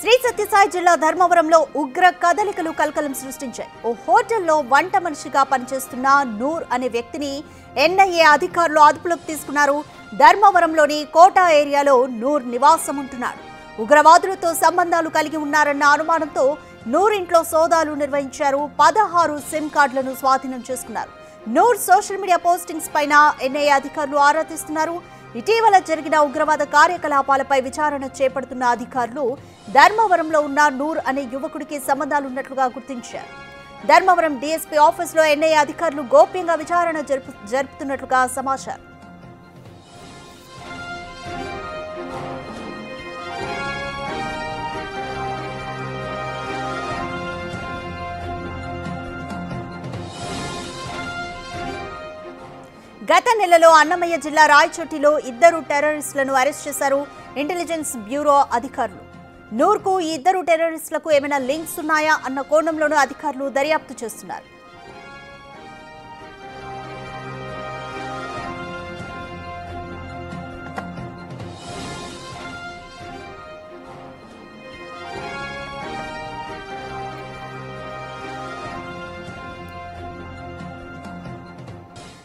శ్రీ సత్యసాయి జిల్లా ధర్మవరంలో ఉగ్ర కదలికలు కలకలం సృష్టించాయి. ఓ హోటల్లో వంట మనిషిగా పనిచేస్తున్న నూర్ అనే వ్యక్తిని ఎన్ఐఏ అధికారులు అదుపులోకి తీసుకున్నారు. ధర్మవరంలోని కోటా ఏరియాలో నూర్ నివాసం ఉంటున్నాడు. ఉగ్రవాదులతో సంబంధాలు కలిగి ఉన్నారన్న అనుమానంతో నూర్ ఇంట్లో సోదాలు నిర్వహించారు. 16 సిమ్ కార్డులను స్వాధీనం చేసుకున్నారు. నూర్ సోషల్ మీడియా పోస్టింగ్స్ పైన ఎన్ఐఏ అధికారులు ఆరా తీస్తున్నారు. ఇటీవల జరిగిన ఉగ్రవాద కార్యకలాపాలపై విచారణ చేపడుతున్న అధికారులు ధర్మవరంలో ఉన్న నూర్ అనే యువకుడికి సంబంధాలున్నట్లుగా గుర్తించారు. ధర్మవరం డీఎస్పీ ఆఫీసులో ఎన్ఐఏ అధికారులు గోప్యంగా విచారణ జరుపుతున్నట్లుగా సమాచారం. గత నెలలో అన్నమయ్య జిల్లా రాయచోటిలో 2 టెర్రరిస్టులను అరెస్ట్ చేశారు ఇంటెలిజెన్స్ బ్యూరో అధికారులు. నూర్కు ఈ 2 టెర్రరిస్టులకు ఏమైనా లింక్స్ ఉన్నాయా అన్న కోణంలోనూ అధికారులు దర్యాప్తు చేస్తున్నారు.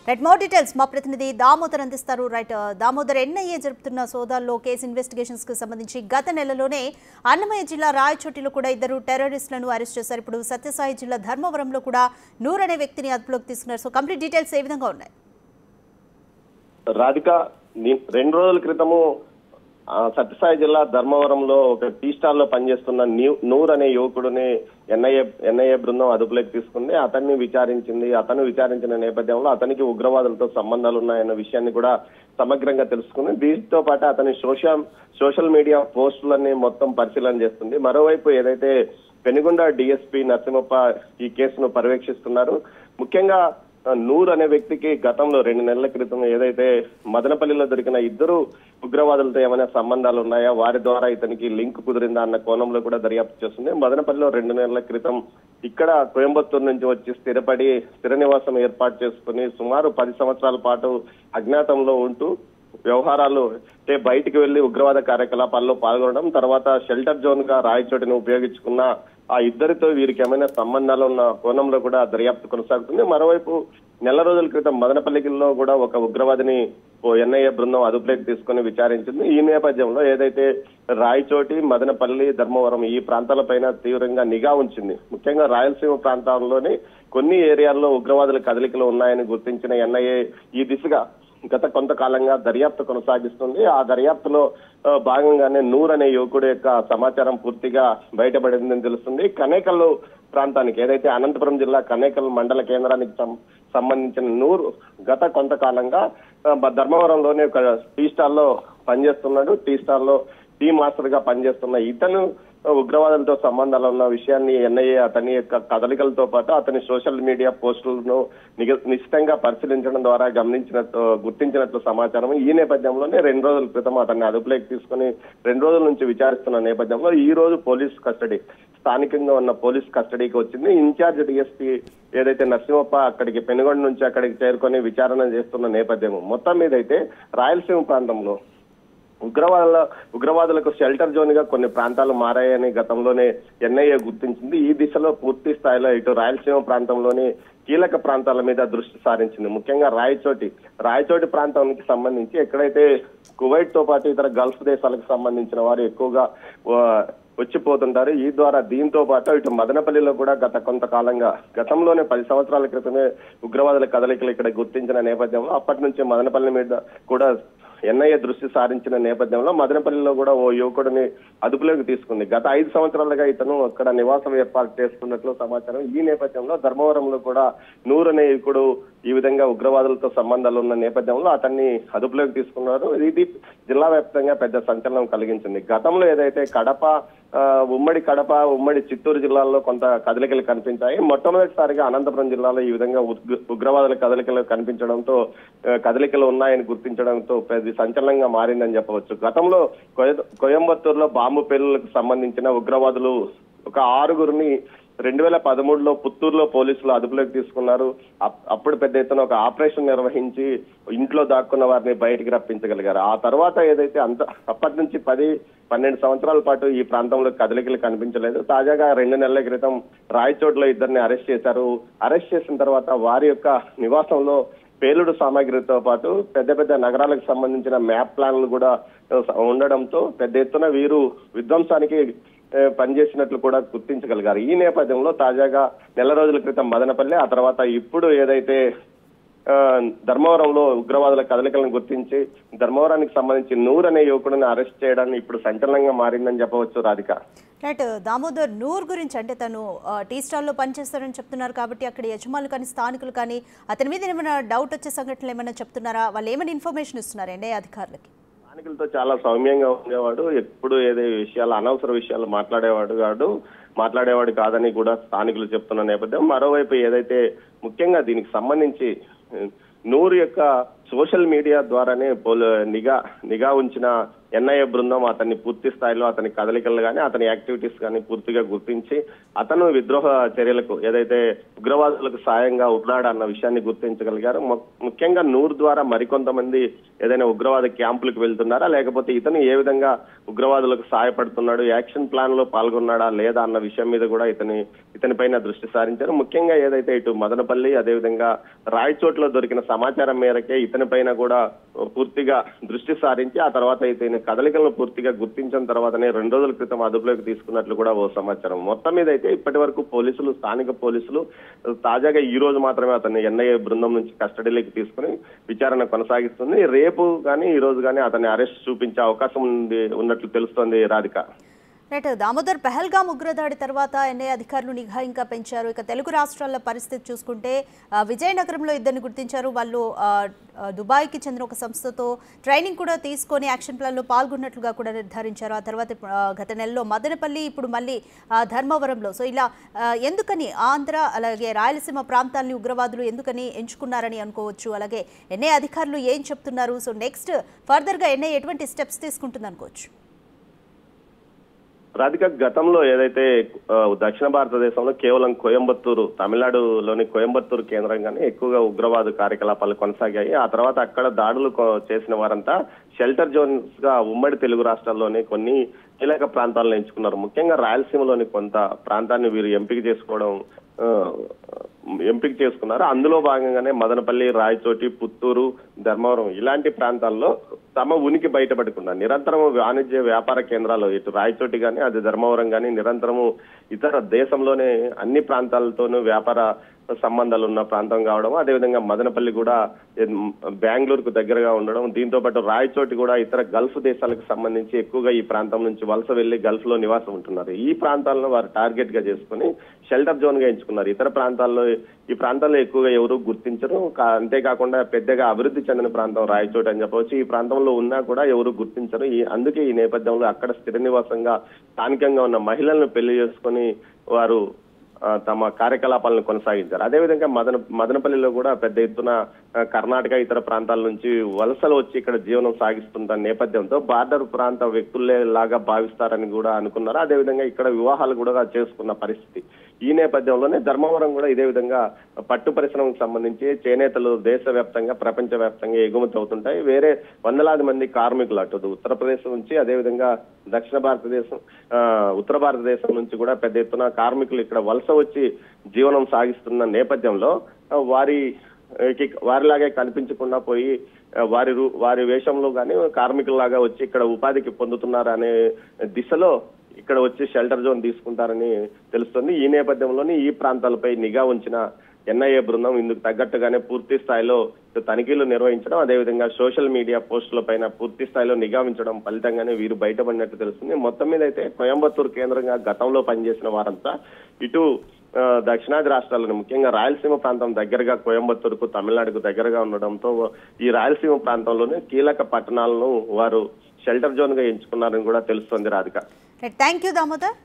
రైట్, మోర్ డీటెయిల్స్ మా ప్రతినిధి దామోదర్ అందిస్తారు. రైట్ దామోదర్, ఎన్ఐఏ జరుపుతున్న సోదాల్లో కేసు ఇన్వెస్టిగేషన్స్ కు సంబంధించి గత నెలలోనే అన్నమయ్య జిల్లా రాయచోటిలో కూడా 2 టెర్రరిస్టులను అరెస్ట్ చేశారు. ఇప్పుడు సత్యసాయి జిల్లా ధర్మవరంలో కూడా నూర్ అనే వ్యక్తిని అదుపులోకి తీసుకున్నారు. సో కంప్లీట్ డీటెయిల్స్ ఏ విధంగా ఉన్నాయి? రాధిక, 2 రోజుల క్రితము సత్యసాయి జిల్లా ధర్మవరంలో ఒక టీ స్టాల్ లో పనిచేస్తున్న నూర్ అనే యువకుడిని ఎన్ఐఏ బృందం అదుపులోకి తీసుకుంది. అతన్ని విచారించింది. అతను విచారించిన నేపథ్యంలో అతనికి ఉగ్రవాదులతో సంబంధాలు ఉన్నాయన్న విషయాన్ని కూడా సమగ్రంగా తెలుసుకుంది. దీంతో పాటు అతని సోషల్ మీడియా పోస్టులన్నీ మొత్తం పరిశీలన చేస్తుంది. మరోవైపు ఏదైతే పెనుగొండ డీఎస్పీ నరసింహప్ప ఈ కేసును పర్యవేక్షిస్తున్నారు. ముఖ్యంగా నూర్ అనే వ్యక్తికి గతంలో 2 నెలల క్రితం ఏదైతే మదనపల్లిలో దొరికిన 2 ఉగ్రవాదులతో ఏమైనా సంబంధాలు ఉన్నాయా, వారి ద్వారా ఇతనికి లింక్ కుదిరిందా అన్న కోణంలో కూడా దర్యాప్తు చేస్తుంది. మదనపల్లిలో 2 నెలల క్రితం ఇక్కడ కోయంబత్తూరు నుంచి వచ్చి స్థిర నివాసం ఏర్పాటు చేసుకుని సుమారు 10 సంవత్సరాల పాటు అజ్ఞాతంలో ఉంటూ వ్యవహారాలు అంటే బయటికి వెళ్లి ఉగ్రవాద కార్యకలాపాల్లో పాల్గొనడం, తర్వాత షెల్టర్ జోన్ గా రాయచోటిని ఉపయోగించుకున్న ఆ 2తో వీరికి ఏమైనా సంబంధాలు ఉన్న కోణంలో కూడా దర్యాప్తు కొనసాగుతుంది. మరోవైపు నెల రోజుల క్రితం మదనపల్లిలో కూడా ఒక ఉగ్రవాదిని ఎన్ఐఏ బృందం అదుపులోకి తీసుకుని విచారించింది. ఈ నేపథ్యంలో ఏదైతే రాయచోటి, మదనపల్లి, ధర్మవరం ఈ ప్రాంతాలపైన తీవ్రంగా నిఘా ఉంచింది. ముఖ్యంగా రాయలసీమ ప్రాంతాల్లోని కొన్ని ఏరియాల్లో ఉగ్రవాదుల కదలికలు ఉన్నాయని గుర్తించిన ఎన్ఐఏ ఈ దిశగా గత కొంతకాలంగా దర్యాప్తు కొనసాగిస్తుంది. ఆ దర్యాప్తులో భాగంగానే నూర్ అనే యువకుడు యొక్క సమాచారం పూర్తిగా బయటపడిందని తెలుస్తుంది. కనేకల్ ప్రాంతానికి ఏదైతే అనంతపురం జిల్లా కనేకల్ మండల కేంద్రానికి సంబంధించిన నూర్ గత కొంతకాలంగా ధర్మవరంలోనే ఒక టీ స్టాల్లో పనిచేస్తున్నాడు. టీ స్టాల్లో టీ మాస్టర్ గా పనిచేస్తున్న ఇతను ఉగ్రవాదులతో సంబంధాలు ఉన్న విషయాన్ని ఎన్ఐఏ అతని యొక్క కదలికలతో పాటు అతని సోషల్ మీడియా పోస్టులను నిశ్చితంగా పరిశీలించడం ద్వారా గుర్తించినట్లు సమాచారం. ఈ నేపథ్యంలోనే 2 రోజుల క్రితం అతన్ని అదుపులోకి తీసుకుని 2 రోజుల నుంచి విచారిస్తున్న నేపథ్యంలో ఈ రోజు స్థానికంగా ఉన్న పోలీస్ కస్టడీకి వచ్చింది. ఇన్ఛార్జ్ డిఎస్పీ ఏదైతే నరసింహప్ప అక్కడికి పెనుగొండ నుంచి అక్కడికి చేరుకొని విచారణ చేస్తున్న నేపథ్యం మొత్తం మీదైతే రాయలసీమ ప్రాంతంలో ఉగ్రవాదులకు షెల్టర్ జోన్ గా కొన్ని ప్రాంతాలు మారాయని గతంలోనే ఎన్ఐఏ గుర్తించింది. ఈ దిశలో పూర్తి స్థాయిలో ఇటు రాయలసీమ ప్రాంతంలోని కీలక ప్రాంతాల మీద దృష్టి సారించింది. ముఖ్యంగా రాయచోటి ప్రాంతానికి సంబంధించి ఎక్కడైతే కువైట్ తో పాటు ఇతర గల్ఫ్ దేశాలకు సంబంధించిన వారు ఎక్కువగా వచ్చిపోతుంటారు. దీంతో పాటు ఇటు మదనపల్లిలో కూడా గత కొంతకాలంగా గతంలోనే 10 సంవత్సరాల క్రితమే ఉగ్రవాదుల కదలికలు ఇక్కడ గుర్తించిన నేపథ్యంలో అప్పటి నుంచి మదనపల్లి మీద కూడా ఎన్ఐఏ దృష్టి సారించిన నేపథ్యంలో మదనపల్లిలో కూడా ఓ యువకుడిని అదుపులోకి తీసుకుంది. గత 5 సంవత్సరాలుగా ఇతను అక్కడ నివాసం ఏర్పాటు చేసుకున్నట్లు సమాచారం. ఈ నేపథ్యంలో ధర్మవరంలో కూడా నూర్ అనే యువకుడు ఈ విధంగా ఉగ్రవాదులతో సంబంధాలు ఉన్న నేపథ్యంలో అతన్ని అదుపులోకి తీసుకున్నారు. ఇది జిల్లా వ్యాప్తంగా పెద్ద సంచలనం కలిగించింది. గతంలో ఏదైతే ఉమ్మడి చిత్తూరు జిల్లాల్లో కొంత కదలికలు కనిపించాయి. మొట్టమొదటిసారిగా అనంతపురం జిల్లాలో ఈ విధంగా ఉగ్రవాదుల కదలికలు కనిపించడంతో కదలికలు ఉన్నాయని గుర్తించడంతో పెద్ద సంచలనంగా మారిందని చెప్పవచ్చు. గతంలో కోయంబత్తూరులో బాంబు పేలులకు సంబంధించిన ఉగ్రవాదులు ఒక 6గురిని 2013లో పుత్తూరులో పోలీసులు అదుపులోకి తీసుకున్నారు. అప్పుడు పెద్ద ఎత్తున ఒక ఆపరేషన్ నిర్వహించి ఇంట్లో దాక్కున్న వారిని బయటికి రప్పించగలిగారు. ఆ తర్వాత ఏదైతే అప్పటి నుంచి 12 సంవత్సరాల పాటు ఈ ప్రాంతంలో కదలికలు కనిపించలేదు. తాజాగా 2 నెలల క్రితం రాయచోట్లో ఇద్దరిని అరెస్ట్ చేశారు. అరెస్ట్ చేసిన తర్వాత వారి యొక్క నివాసంలో పేలుడు సామాగ్రితో పాటు పెద్ద పెద్ద నగరాలకు సంబంధించిన మ్యాప్ ప్లాన్లు కూడా ఉండడంతో పెద్ద ఎత్తున వీరు విధ్వంసానికి పనిచేసినట్లు కూడా గుర్తించగలిగారు. ఈ నేపథ్యంలో తాజాగా నెల రోజుల క్రితం మదనపల్లి, ఆ తర్వాత ఇప్పుడు ఏదైతే ధర్మవరంలో ఉగ్రవాదుల కదలికలను గుర్తించి ధర్మవరానికి సంబంధించి నూర్ అనే యువకుడిని అరెస్ట్ చేయడాన్ని ఇప్పుడు సంచలనంగా మారిందని చెప్పవచ్చు రాధిక. రైట్ దామోదర్, నూర్ గురించి అంటే తను టీ స్టాల్లో పనిచేస్తారని చెప్తున్నారు కాబట్టి అక్కడ యజమానులు కానీ స్థానికులు కానీ అతని మీద ఏమైనా డౌట్ వచ్చే సంఘటనలు ఏమైనా చెప్తున్నారా? వాళ్ళు ఏమైనా ఇన్ఫర్మేషన్ ఇస్తున్నారు ఎన్ఐఏ అధికారులకి? స్థానికులతో చాలా సౌమ్యంగా ఉండేవాడు, ఎప్పుడు ఏదో విషయాలు అనవసర విషయాలు మాట్లాడేవాడు కాదని కూడా స్థానికులు చెప్తున్న నేపథ్యం. మరోవైపు ఏదైతే ముఖ్యంగా దీనికి సంబంధించి నూర్ యొక్క సోషల్ మీడియా ద్వారానే నిఘా ఉంచిన ఎన్ఐఏ బృందం అతన్ని పూర్తి స్థాయిలో అతని కదలికలు కానీ అతని యాక్టివిటీస్ కానీ పూర్తిగా గుర్తించి అతను విద్రోహ చర్యలకు ఏదైతే ఉగ్రవాదులకు సాయంగా ఉన్నాడన్న విషయాన్ని గుర్తించగలిగారు. ముఖ్యంగా నూర్ ద్వారా మరికొంతమంది ఏదైనా ఉగ్రవాద క్యాంపులకు వెళ్తున్నారా, లేకపోతే ఇతను ఏ విధంగా ఉగ్రవాదులకు సహాయపడుతున్నాడు, యాక్షన్ ప్లాన్ లో పాల్గొన్నాడా లేదా అన్న విషయం మీద కూడా ఇతనిపైన దృష్టి సారించారు. ముఖ్యంగా ఏదైతే ఇటు మదనపల్లి అదేవిధంగా రాయచోట్లో దొరికిన సమాచారం మేరకే ఇతనిపైన కూడా పూర్తిగా దృష్టి సారించి ఆ తర్వాత ఇతని కదలికలను పూర్తిగా గుర్తించిన తర్వాతనే 2 రోజుల క్రితం అదుపులోకి తీసుకున్నట్లు కూడా ఓ సమాచారం. మొత్తం మీద అయితే ఇప్పటి వరకు స్థానిక పోలీసులు తాజాగా ఈ రోజు మాత్రమే అతన్ని ఎన్ఐఏ బృందం నుంచి కస్టడీలోకి తీసుకుని విచారణ కొనసాగిస్తుంది. రేపు కానీ ఈ రోజు కానీ అతన్ని అరెస్ట్ చూపించే అవకాశం ఉన్నట్లు తెలుస్తోంది రాధిక. రైట్ దామోదర్, పెహల్గాం ఉగ్రదాడి తర్వాత ఎన్ఐఏ అధికారులు నిఘా ఇంకా పెంచారు. ఇక తెలుగు రాష్ట్రాల పరిస్థితి చూసుకుంటే విజయనగరంలో ఇద్దరిని గుర్తించారు. వాళ్ళు దుబాయ్కి చెందిన ఒక సంస్థతో ట్రైనింగ్ కూడా తీసుకొని యాక్షన్ ప్లాన్లో పాల్గొన్నట్లుగా కూడా నిర్ధారించారు. ఆ తర్వాత గత నెలలో మదనపల్లి, ఇప్పుడు మళ్ళీ ధర్మవరంలో. సో ఇలా ఎందుకని ఆంధ్ర అలాగే రాయలసీమ ప్రాంతాలని ఉగ్రవాదులు ఎందుకని ఎంచుకున్నారని అనుకోవచ్చు? అలాగే ఎన్ఐఏ అధికారులు ఏం చెప్తున్నారు? సో నెక్స్ట్ ఫర్దర్గా ఎన్ఐఏ ఎటువంటి స్టెప్స్ తీసుకుంటుంది అనుకోవచ్చు? రాధిక, గతంలో ఏదైతే దక్షిణ భారతదేశంలో కేవలం కోయంబత్తూరు, తమిళనాడులోని కోయంబత్తూరు కేంద్రంగానే ఎక్కువగా ఉగ్రవాద కార్యకలాపాలు కొనసాగాయి. ఆ తర్వాత అక్కడ దాడులు చేసిన వారంతా షెల్టర్ జోన్స్ గా ఉమ్మడి తెలుగు రాష్ట్రాల్లోని కొన్ని కీలక ప్రాంతాలను ఎంచుకున్నారు. ముఖ్యంగా రాయలసీమలోని కొంత ప్రాంతాన్ని వీరు ఎంపిక చేసుకున్నారు. అందులో భాగంగానే మదనపల్లి, రాయచోటి, పుత్తూరు, ధర్మవరం ఇలాంటి ప్రాంతాల్లో తమ ఉనికి బయటపడకుండా నిరంతరము వాణిజ్య వ్యాపార కేంద్రాలు ఇటు రాయచోటి కానీ అది ధర్మవరం కానీ నిరంతరము ఇతర దేశంలోనే అన్ని ప్రాంతాలతోనూ వ్యాపార సంబంధాలు ఉన్న ప్రాంతం కావడం, అదేవిధంగా మదనపల్లి కూడా బెంగళూరుకు దగ్గరగా ఉండడం, దీంతో పాటు రాయచోటి కూడా ఇతర గల్ఫ్ దేశాలకు సంబంధించి ఎక్కువగా ఈ ప్రాంతం నుంచి వలస వెళ్లి గల్ఫ్ లో నివాసం ఉంటున్నారు. ఈ ప్రాంతాలను వారు టార్గెట్ గా చేసుకుని షెల్టర్ జోన్ గా ఎంచుకున్నారు. ఇతర ప్రాంతాల్లో ఈ ప్రాంతాల్లో ఎక్కువగా ఎవరు గుర్తించరు. అంతేకాకుండా పెద్దగా అభివృద్ధి చెందిన ప్రాంతం రాయచోటి అని చెప్పవచ్చు. ఈ ప్రాంతంలో ఉన్నా కూడా ఎవరు గుర్తించరు. అందుకే ఈ నేపథ్యంలో అక్కడ స్థిర నివాసంగా స్థానికంగా ఉన్న మహిళలను పెళ్లి చేసుకుని వారు తమ కార్యకలాపాలను కొనసాగించారు. అదేవిధంగా మదనపల్లిలో కూడా పెద్ద ఎత్తున కర్ణాటక ఇతర ప్రాంతాల నుంచి వలసలు వచ్చి ఇక్కడ జీవనం సాగిస్తున్న నేపథ్యంతో బార్డర్ ప్రాంత వ్యక్తులే లాగా భావిస్తారని కూడా అనుకున్నారు. అదేవిధంగా ఇక్కడ వివాహాలు కూడా చేసుకున్న పరిస్థితి. ఈ నేపథ్యంలోనే ధర్మవరం కూడా ఇదే విధంగా పట్టు పరిశ్రమకు సంబంధించి చేనేతలు దేశవ్యాప్తంగా ప్రపంచవ్యాప్తంగా ఎగుమతి అవుతుంటాయి. వేరే వందలాది మంది కార్మికులు అటు ఉత్తరప్రదేశ్ నుంచి అదేవిధంగా దక్షిణ భారతదేశం ఉత్తర భారతదేశం నుంచి కూడా పెద్ద ఎత్తున కార్మికులు ఇక్కడ వలస వచ్చి జీవనం సాగిస్తున్న నేపథ్యంలో వారిలాగే కనిపించకుండా పోయి వారి వేషంలో కానీ కార్మికుల్లాగా వచ్చి ఇక్కడ ఉపాధికి పొందుతున్నారనే దిశలో ఇక్కడ వచ్చి షెల్టర్ జోన్ తీసుకుంటారని తెలుస్తుంది. ఈ నేపథ్యంలోనే ఈ ప్రాంతాలపై నిఘా ఉంచిన ఎన్ఐఏ బృందం ఇందుకు తగ్గట్టుగానే పూర్తి స్థాయిలో తనిఖీలు నిర్వహించడం, అదేవిధంగా సోషల్ మీడియా పోస్టుల పైన పూర్తి స్థాయిలో నిఘా ఉంచడం ఫలితంగానే వీరు బయటపడినట్టు తెలుస్తుంది. మొత్తం మీద అయితే కోయంబత్తూరు కేంద్రంగా గతంలో పనిచేసిన వారంతా ఇటు దక్షిణాది రాష్ట్రాలను ముఖ్యంగా రాయలసీమ ప్రాంతం దగ్గరగా కోయంబత్తూరుకు తమిళనాడుకు దగ్గరగా ఉండడంతో ఈ రాయలసీమ ప్రాంతంలోనే కీలక పట్టణాలను వారు షెల్టర్ జోన్ గా ఎంచుకున్నారని కూడా తెలుస్తోంది రాధిక. Thank you Damodar.